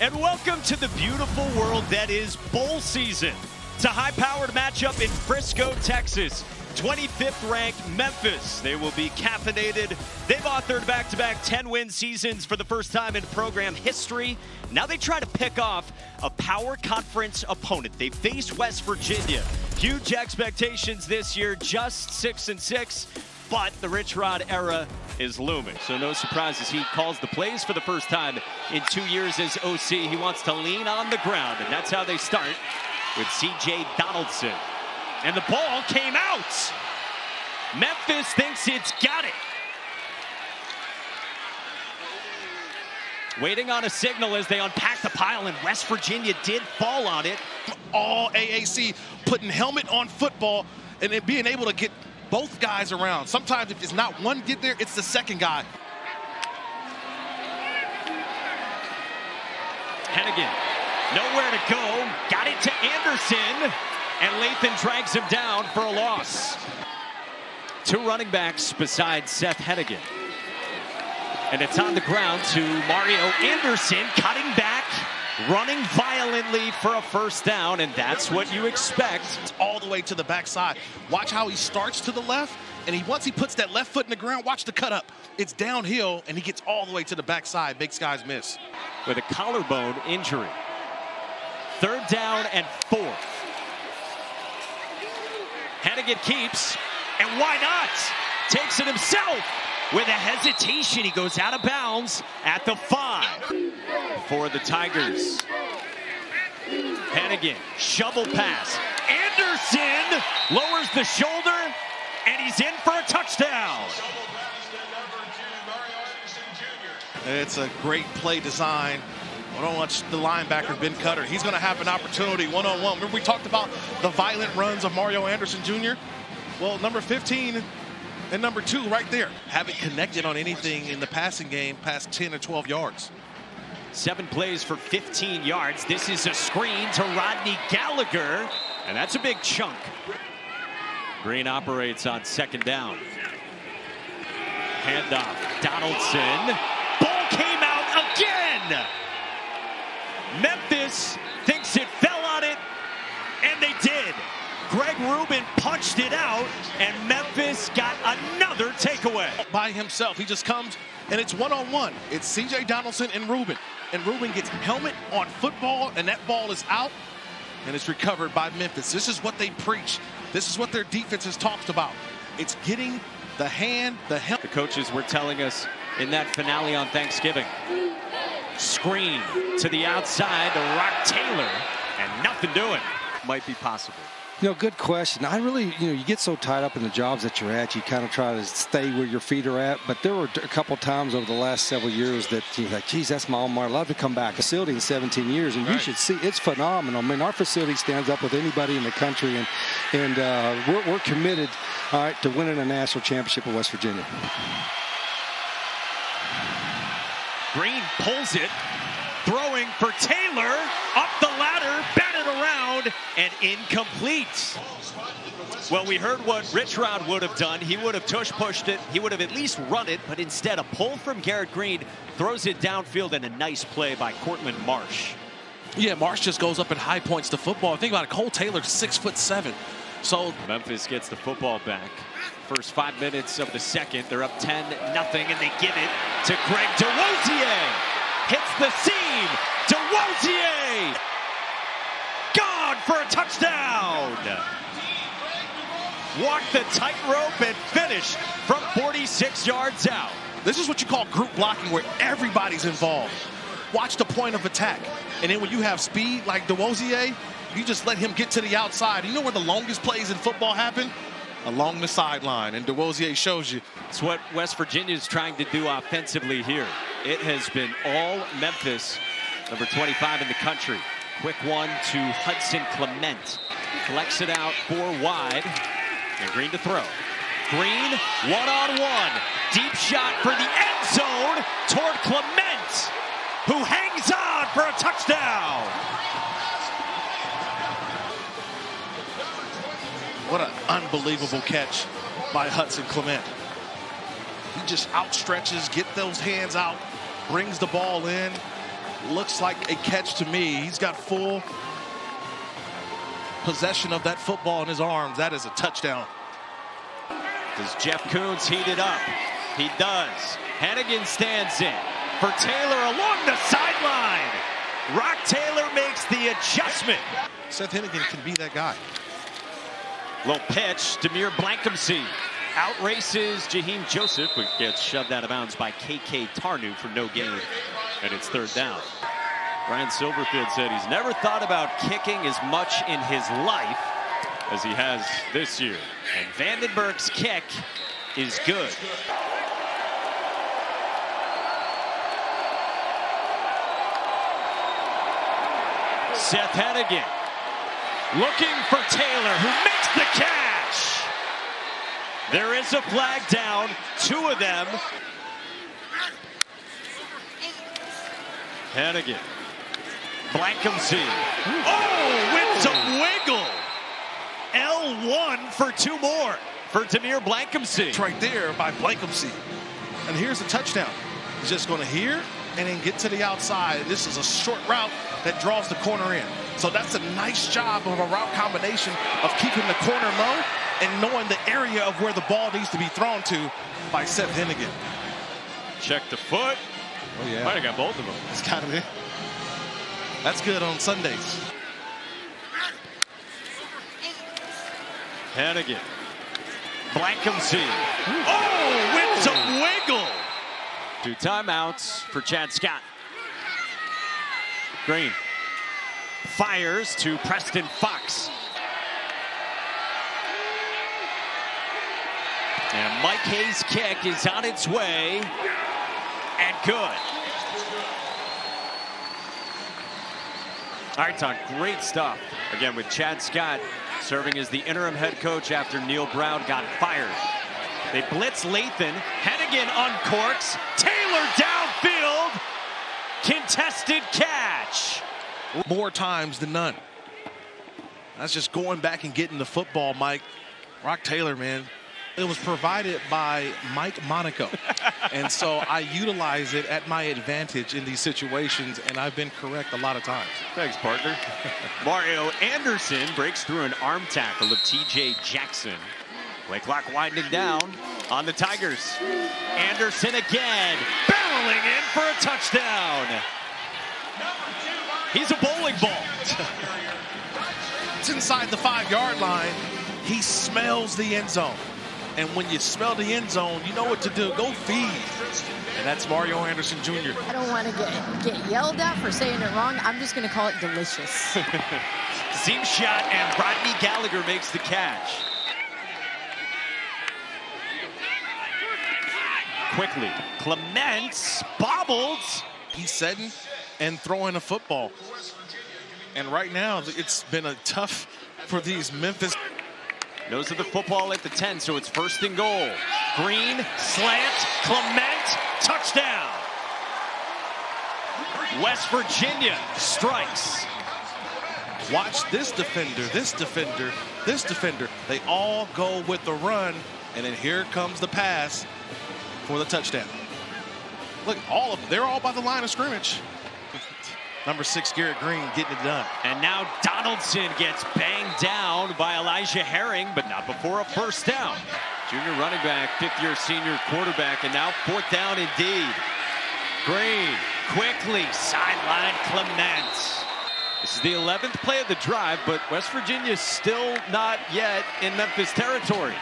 And welcome to the beautiful world that is bowl season. It's a high-powered matchup in Frisco, Texas. 25th ranked Memphis. They will be caffeinated. They've authored back-to-back 10-win seasons for the first time in program history. Now they try to pick off a power conference opponent. They face West Virginia. Huge expectations this year, just 6-6. But the Rich Rod era is looming. So no surprises, he calls the plays for the first time in 2 years as OC. He wants to lean on the ground, and that's how they start with C.J. Donaldson. And the ball came out. Memphis thinks it's got it. Waiting on a signal as they unpack the pile, and West Virginia did fall on it. All AAC putting helmet on football and then being able to get both guys around. Sometimes if it's not one get there, it's the second guy. Henigan, nowhere to go. Got it to Anderson, and Lathan drags him down for a loss. Two running backs besides Seth Henigan. And it's on the ground to Mario Anderson, cutting back, running violently for a first down, and that's what you expect. It's all the way to the backside. Watch how he starts to the left, and once he puts that left foot in the ground, watch the cut up. It's downhill, and he gets all the way to the backside. Big Sky's miss. With a collarbone injury. 3rd down and 4. Henigan keeps, and why not? Takes it himself. With a hesitation, he goes out of bounds at the 5. For the Tigers. Henigan, shovel pass. Anderson lowers the shoulder, and he's in for a touchdown. It's a great play design. I don't watch the linebacker, Ben Cutter. He's going to have an opportunity one-on-one. Remember we talked about the violent runs of Mario Anderson Jr.? Well, number 15 and number 2 right there. Haven't connected on anything in the passing game past 10 or 12 yards. 7 plays for 15 yards. This is a screen to Rodney Gallagher, and that's a big chunk. Green operates on 2nd down. Handoff, Donaldson. Ball came out again! Memphis thinks it fell on it, and they did. Greg Rubin punched it out, and Memphis got another takeaway. By himself, he just comes, and it's one-on-one. It's C.J. Donaldson and Rubin. And Rubin gets helmet on football, and that ball is out, and it's recovered by Memphis. This is what they preach. This is what their defense has talked about. It's getting the hand, the helmet. The coaches were telling us in that finale on Thanksgiving. Screen to the outside to Rock Taylor, and nothing doing. Might be possible. You know, good question. I really, you get so tied up in the jobs that you're at, you kind of try to stay where your feet are at. But there were a couple times over the last several years that you're like, geez, that's my alma mater. I'd love to come back. Facility in 17 years, and you should see it's phenomenal. I mean, our facility stands up with anybody in the country, and we're committed, all right, to winning a national championship at West Virginia. Green pulls it, throwing for Taylor, up the ladder, batted around, and incomplete. Well, we heard what Rich Rod would have done. He would have pushed it. He would have at least run it, but instead a pull from Garrett Green throws it downfield, and a nice play by Cortland Marsh. Yeah, Marsh just goes up and high points the football. Think about it, Cole Taylor's 6'7". So Memphis gets the football back. First 5 minutes of the second, they're up 10-0, and they give it to Greg DeWosier. Hits the seam. DeWosier gone for a touchdown. Walked the tightrope and finished from 46 yards out. this is what you call group blocking, where everybody's involved. Watch the point of attack. And then when you have speed like DeWosier, you just let him get to the outside. You know where the longest plays in football happen? Along the sideline, and DeWosier shows you. It's what West Virginia is trying to do offensively here. It has been all Memphis, number 25 in the country. Quick one to Hudson Clement. Collects it out 4 wide, and Green to throw. Green, one-on-one. Deep shot for the end zone toward Clement, who hangs on for a touchdown. What an unbelievable catch by Hudson Clement. He just outstretches, get those hands out, brings the ball in. looks like a catch to me. He's got full possession of that football in his arms. That is a touchdown. Does Jeff Kuntz heat it up? He does. Henigan stands in for Taylor along the sideline. Rock Taylor makes the adjustment. Seth Henigan can be that guy. Little pitch, Demir Blankumsey outraces Jaheim Joseph, but gets shoved out of bounds by KK Tarnu for no gain, and it's third down. Ryan Silverfield said he's never thought about kicking as much in his life as he has this year. And Vandenberg's kick is good. Seth Henigan looking for Taylor, who makes the catch. There is a flag down, 2 of them. Henigan, Blankumsey. Oh, with some wiggle. L1 for 2 more for Demir Blankumsey. It's right there by Blankumsey. And here's a touchdown. He's just going to hear and then get to the outside. This is a short route that draws the corner in. So that's a nice job of a route combination of keeping the corner low and knowing the area of where the ball needs to be thrown to by Seth Henigan. Check the foot. Oh, yeah. Might have got both of them. It's got it. That's good on Sundays. Henigan. Blankumsey. Oh, with some wiggle. 2 timeouts for Chad Scott. Green fires to Preston Fox. And Mike Hayes' kick is on its way and good. All right, Todd, great stuff. Again, with Chad Scott serving as the interim head coach after Neil Brown got fired. They blitz Lathan. Henigan uncorks. Taylor downfield. Contested catch. More times than none. That's just going back and getting the football, Mike. Rock Taylor, man. It was provided by Mike Monaco. And so I utilize it at my advantage in these situations, and I've been correct a lot of times. Thanks, partner. Mario Anderson breaks through an arm tackle of TJ Jackson. Play clock winding down on the Tigers. Anderson again, barreling in for a touchdown. He's a bowling ball. It's inside the 5-yard line. He smells the end zone. And when you smell the end zone, you know what to do. Go feed. And that's Mario Anderson Jr. I don't want to get yelled at for saying it wrong. I'm just going to call it delicious. Seam shot, and Rodney Gallagher makes the catch. Quickly, Clements bobbles. He's setting and throwing a football. And right now, it's been a tough for these Memphis. Nose of the football at the 10, so it's 1st and goal. Green, slant, Clement, touchdown. West Virginia strikes. Watch this defender, this defender, this defender. They all go with the run, and then here comes the pass for the touchdown. Look, all of them, they're all by the line of scrimmage. Number 6, Garrett Green getting it done. And now Donaldson gets banged down by Elijah Herring, but not before a first down. Junior running back, 5th-year senior quarterback, and now 4th down indeed. Green quickly sideline Clements. This is the 11th play of the drive, but West Virginia is still not yet in Memphis territory.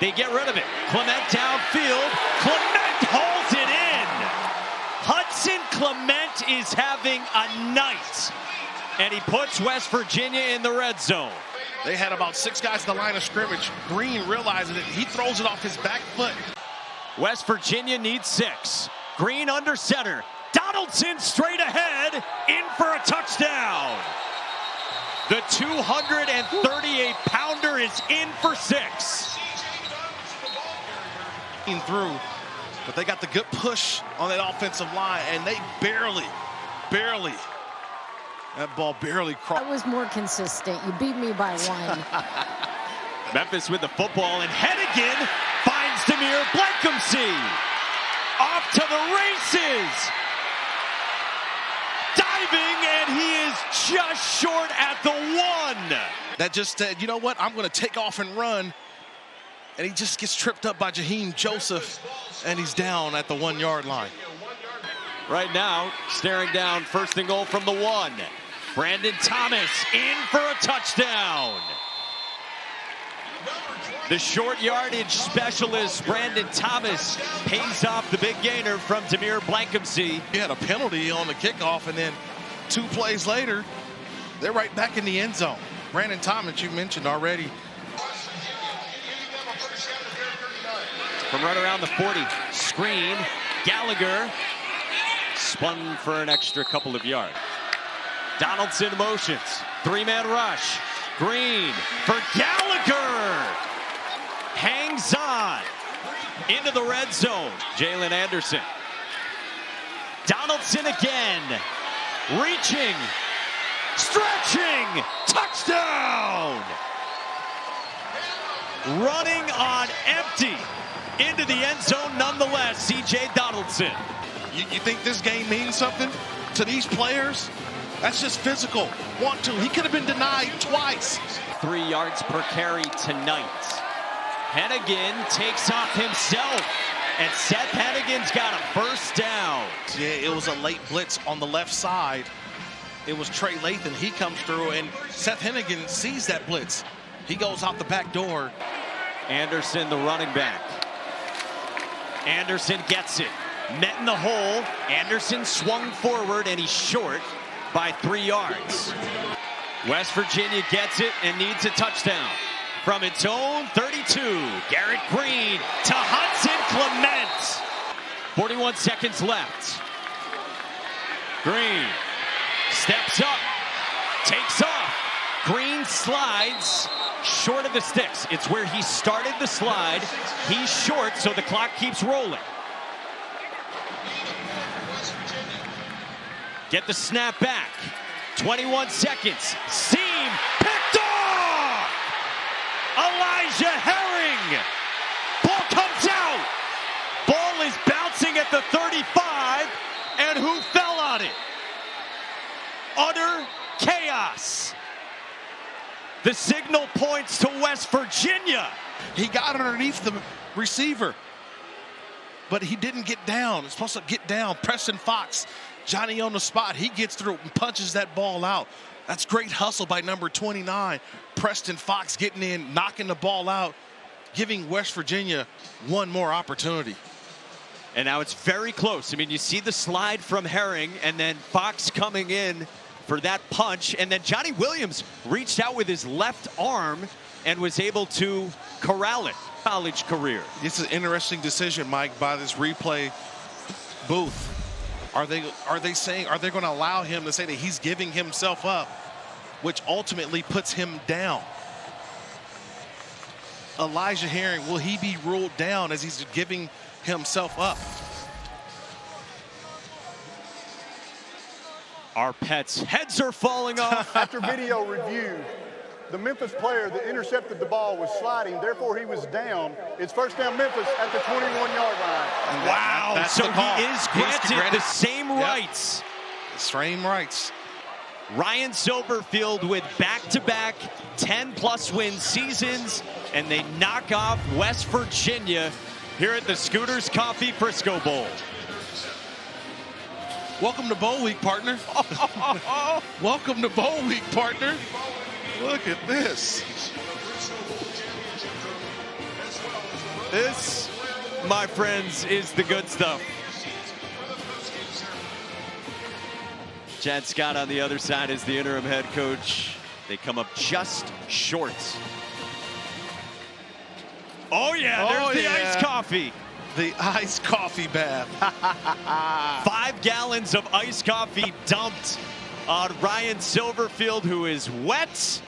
They get rid of it. Clement downfield. Clement holds it in. Hudson Clement is having a night, and he puts West Virginia in the red zone. They had about 6 guys at the line of scrimmage. Green realizing it. He throws it off his back foot. West Virginia needs 6. Green under center. Donaldson straight ahead, in for a touchdown. The 238-pounder is in for 6. Through, but they got the good push on that offensive line, and they barely, that ball barely crossed. I was more consistent. You beat me by 1. Memphis with the football, and Henigan finds Demir Blankumsey. Off to the races. diving, and he is just short at the 1. That just said, you know what, I'm going to take off and run. And he just gets tripped up by Jaheim Joseph, and he's down at the 1 yard line. Right now, staring down, 1st and goal from the 1. Brandon Thomas in for a touchdown. The short yardage specialist, Brandon Thomas, pays off the big gainer from Demir Blankumsey. He had a penalty on the kickoff, and then 2 plays later, they're right back in the end zone. Brandon Thomas, you mentioned already. From right around the 40, screen, Gallagher spun for an extra couple of yards. Donaldson motions, 3-man rush. Green for Gallagher. Hangs on into the red zone. Jalen Anderson. Donaldson again. Reaching. Stretching. Touchdown. Running on empty into the end zone nonetheless. C.J. Donaldson. You think this game means something to these players? That's just physical. Want to. He could have been denied twice. 3 yards per carry tonight. Henigan takes off himself, and Seth Henigan's got a 1st down. Yeah, it was a late blitz on the left side. It was Trey Lathan. He comes through, and Seth Henigan sees that blitz. He goes out the back door. Anderson, the running back. Anderson gets it. Met in the hole. Anderson swung forward, and he's short by 3 yards. West Virginia gets it and needs a touchdown. From its own 32, Garrett Green to Hudson Clement. 41 seconds left. Green steps up, takes off. Green slides short of the sticks. It's where he started the slide. He's short, so the clock keeps rolling. Get the snap back. 21 seconds. Seam picked off! Elijah Herring. Ball comes out. Ball is bouncing at the 35. And who fell on it? Utter chaos. The signal points to West Virginia. He got underneath the receiver, but he didn't get down. It's supposed to get down. Preston Fox, Johnny on the spot. He gets through and punches that ball out. That's great hustle by number 29. Preston Fox getting in, knocking the ball out, giving West Virginia one more opportunity. And now it's very close. I mean, you see the slide from Herring, and then Fox coming in for that punch. And then Johnny Williams reached out with his left arm and was able to corral it. College career. This is an interesting decision, Mike, by this replay booth. Are they going to allow him to say that he's giving himself up, which ultimately puts him down? Elijah Herring, will he be ruled down as he's giving himself up? Our pets' heads are falling off. After video review, the Memphis player that intercepted the ball was sliding, therefore he was down. It's 1st down Memphis at the 21-yard line. Wow, so he is granted the same Yep. rights. Same rights. Ryan Silverfield with back-to-back 10-plus win seasons, and they knock off West Virginia here at the Scooters Coffee Frisco Bowl. Welcome to Bowl Week, partner. Welcome to Bowl Week, partner. Look at this. This, my friends, is the good stuff. Chad Scott on the other side is the interim head coach. They come up just short. Oh, yeah, there's the iced coffee. The iced coffee bath. 5 gallons of iced coffee dumped on Ryan Silverfield, who is wet.